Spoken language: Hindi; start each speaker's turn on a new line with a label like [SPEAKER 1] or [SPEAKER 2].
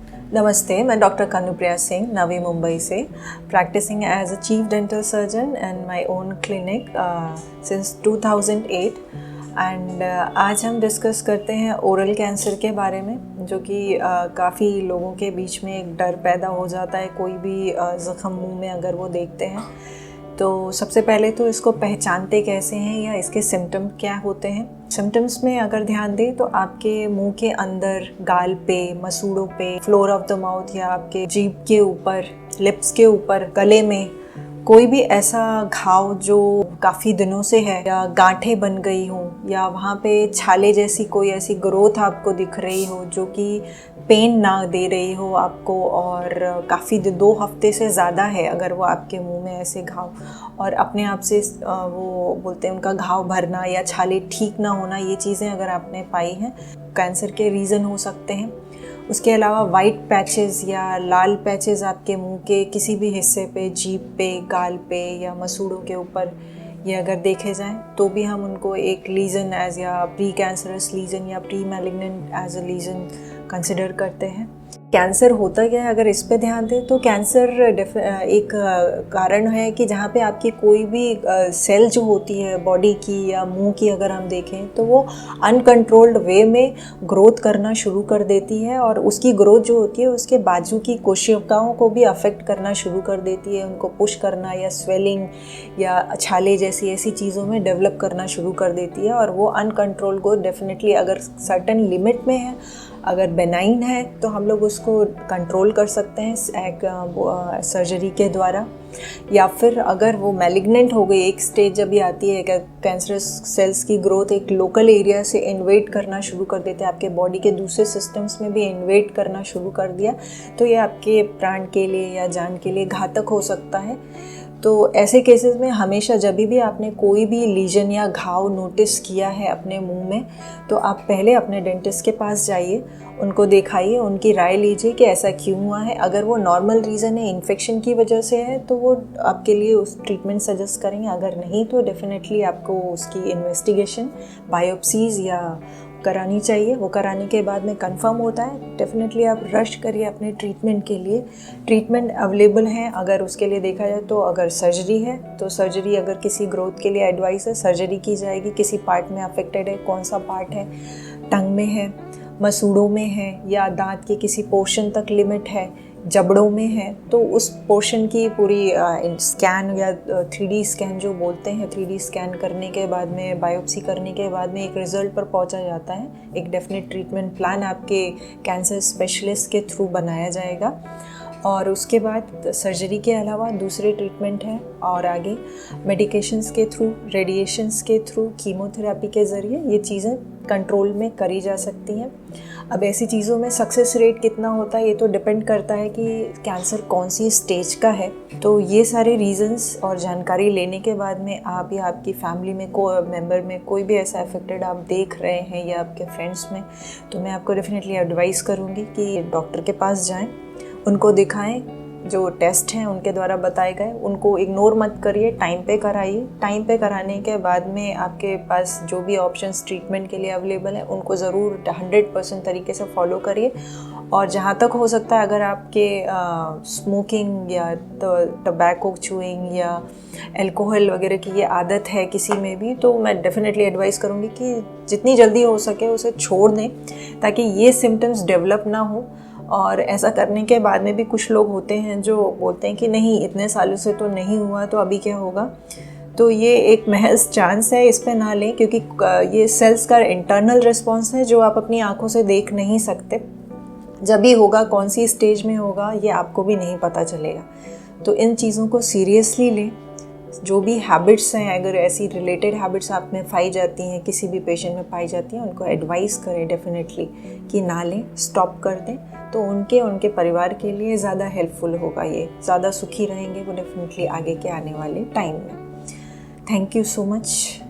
[SPEAKER 1] नमस्ते, मैं डॉक्टर कानुप्रिया सिंह नवी मुंबई से, practicing as a chief dental surgeon and my own clinic since 2008 and आज हम डिस्कस करते हैं ओरल कैंसर के बारे में, जो कि काफ़ी लोगों के बीच में एक डर पैदा हो जाता है। कोई भी ज़ख्म मुंह में अगर वो देखते हैं तो सबसे पहले तो इसको पहचानते कैसे हैं या इसके सिम्टम क्या होते हैं। सिम्टम्स में अगर ध्यान दें तो आपके मुंह के अंदर, गाल पे, मसूड़ों पे, फ्लोर ऑफ द माउथ या आपके जीभ के ऊपर, लिप्स के ऊपर, गले में कोई भी ऐसा घाव जो काफ़ी दिनों से है या गांठें बन गई हो या वहाँ पे छाले जैसी कोई ऐसी ग्रोथ आपको दिख रही हो जो कि पेन ना दे रही हो आपको और काफ़ी 2 हफ्ते से ज़्यादा है अगर वो आपके मुंह में ऐसे घाव और अपने आप से वो बोलते हैं उनका घाव भरना या छाले ठीक ना होना, ये चीज़ें अगर आपने पाई हैं कैंसर के रीज़न हो सकते हैं। उसके अलावा वाइट पैचेस या लाल पैचेस आपके मुंह के किसी भी हिस्से पे, जीभ पे, गाल पे या मसूड़ों के ऊपर ये अगर देखे जाएं तो भी हम उनको एक लीजन एज या प्री कैंसरस लीजन या pre malignant as a lesion consider करते हैं। कैंसर होता क्या है अगर इस पे ध्यान दें तो कैंसर एक कारण है कि जहाँ पे आपकी कोई भी सेल जो होती है बॉडी की या मुंह की अगर हम देखें तो वो अनकंट्रोल्ड वे में ग्रोथ करना शुरू कर देती है और उसकी ग्रोथ जो होती है उसके बाजू की कोशिकाओं को भी अफेक्ट करना शुरू कर देती है, उनको पुश करना या स्वेलिंग या छाले जैसी ऐसी चीज़ों में डेवलप करना शुरू कर देती है। और वो अनकंट्रोल को डेफिनेटली अगर सर्टेन लिमिट में है, अगर बेनाइन है तो हम लोग उसको कंट्रोल कर सकते हैं एक सर्जरी के द्वारा, या फिर अगर वो मैलिग्नेंट हो गई, एक स्टेज जब भी आती है कैंसरस सेल्स की ग्रोथ एक लोकल एरिया से इन्वेड करना शुरू कर देते हैं, आपके बॉडी के दूसरे सिस्टम्स में भी इन्वेड करना शुरू कर दिया, तो ये आपके प्राण के लिए या जान के लिए घातक हो सकता है। तो ऐसे केसेस में हमेशा जब भी आपने कोई भी लीजन या घाव नोटिस किया है अपने मुंह में तो आप पहले अपने डेंटिस्ट के पास जाइए, उनको दिखाइए, उनकी राय लीजिए कि ऐसा क्यों हुआ है। अगर वो नॉर्मल रीज़न है, इन्फेक्शन की वजह से है, तो वो आपके लिए उस ट्रीटमेंट सजेस्ट करेंगे। अगर नहीं तो डेफिनेटली आपको उसकी इन्वेस्टिगेशन, बायोप्सीज़ या करानी चाहिए। वो कराने के बाद में कंफर्म होता है, डेफिनेटली आप रश करिए अपने ट्रीटमेंट के लिए। ट्रीटमेंट अवेलेबल है अगर उसके लिए देखा जाए तो अगर सर्जरी है तो सर्जरी, अगर किसी ग्रोथ के लिए एडवाइस है सर्जरी की जाएगी। किसी पार्ट में अफेक्टेड है, कौन सा पार्ट है, टंग में है, मसूड़ों में है या दांत के किसी पोर्शन तक लिमिट है, जबड़ों में है, तो उस पोर्शन की पूरी स्कैन या 3D स्कैन जो बोलते हैं, 3D स्कैन करने के बाद में, बायोप्सी करने के बाद में एक रिज़ल्ट पर पहुंचा जाता है। एक डेफिनेट ट्रीटमेंट प्लान आपके कैंसर स्पेशलिस्ट के थ्रू बनाया जाएगा और उसके बाद सर्जरी के अलावा दूसरे ट्रीटमेंट हैं और आगे मेडिकेशंस के थ्रू, रेडिएशंस के थ्रू, कीमोथेरेपी के ज़रिए ये चीज़ें कंट्रोल में करी जा सकती हैं। अब ऐसी चीज़ों में सक्सेस रेट कितना होता है ये तो डिपेंड करता है कि कैंसर कौन सी स्टेज का है। तो ये सारे रीजंस और जानकारी लेने के बाद में आप या आपकी फैमिली में मेंबर में कोई भी ऐसा अफेक्टेड आप देख रहे हैं या आपके फ्रेंड्स में, तो मैं आपको डेफिनेटली एडवाइस करूँगी कि डॉक्टर के पास जाएँ, उनको दिखाएं, जो टेस्ट हैं उनके द्वारा बताए गए उनको इग्नोर मत करिए, टाइम पे कराइए। टाइम पे कराने के बाद में आपके पास जो भी ऑप्शंस ट्रीटमेंट के लिए अवेलेबल हैं उनको ज़रूर 100% तरीके से फॉलो करिए। और जहाँ तक हो सकता है अगर आपके स्मोकिंग या टबैको चूइंग या अल्कोहल वगैरह की ये आदत है किसी में भी, तो मैं डेफिनेटली एडवाइस करूँगी कि जितनी जल्दी हो सके उसे छोड़ दें ताकि ये सिम्टम्स डेवलप ना हो। और ऐसा करने के बाद में भी कुछ लोग होते हैं जो बोलते हैं कि नहीं, इतने सालों से तो नहीं हुआ तो अभी क्या होगा। तो ये एक महज चांस है, इस पे ना लें, क्योंकि ये सेल्स का इंटरनल रिस्पॉन्स है जो आप अपनी आंखों से देख नहीं सकते। जब भी होगा, कौन सी स्टेज में होगा, ये आपको भी नहीं पता चलेगा। तो इन चीज़ों को सीरियसली लें। जो भी हैबिट्स हैं, अगर ऐसी रिलेटेड हैबिट्स आप में पाई जाती हैं, किसी भी पेशेंट में पाई जाती हैं, उनको एडवाइस करें डेफिनेटली कि ना लें, स्टॉप कर दें, तो उनके परिवार के लिए ज़्यादा हेल्पफुल होगा। ये ज़्यादा सुखी रहेंगे वो डेफिनेटली आगे के आने वाले टाइम में। Thank you so much.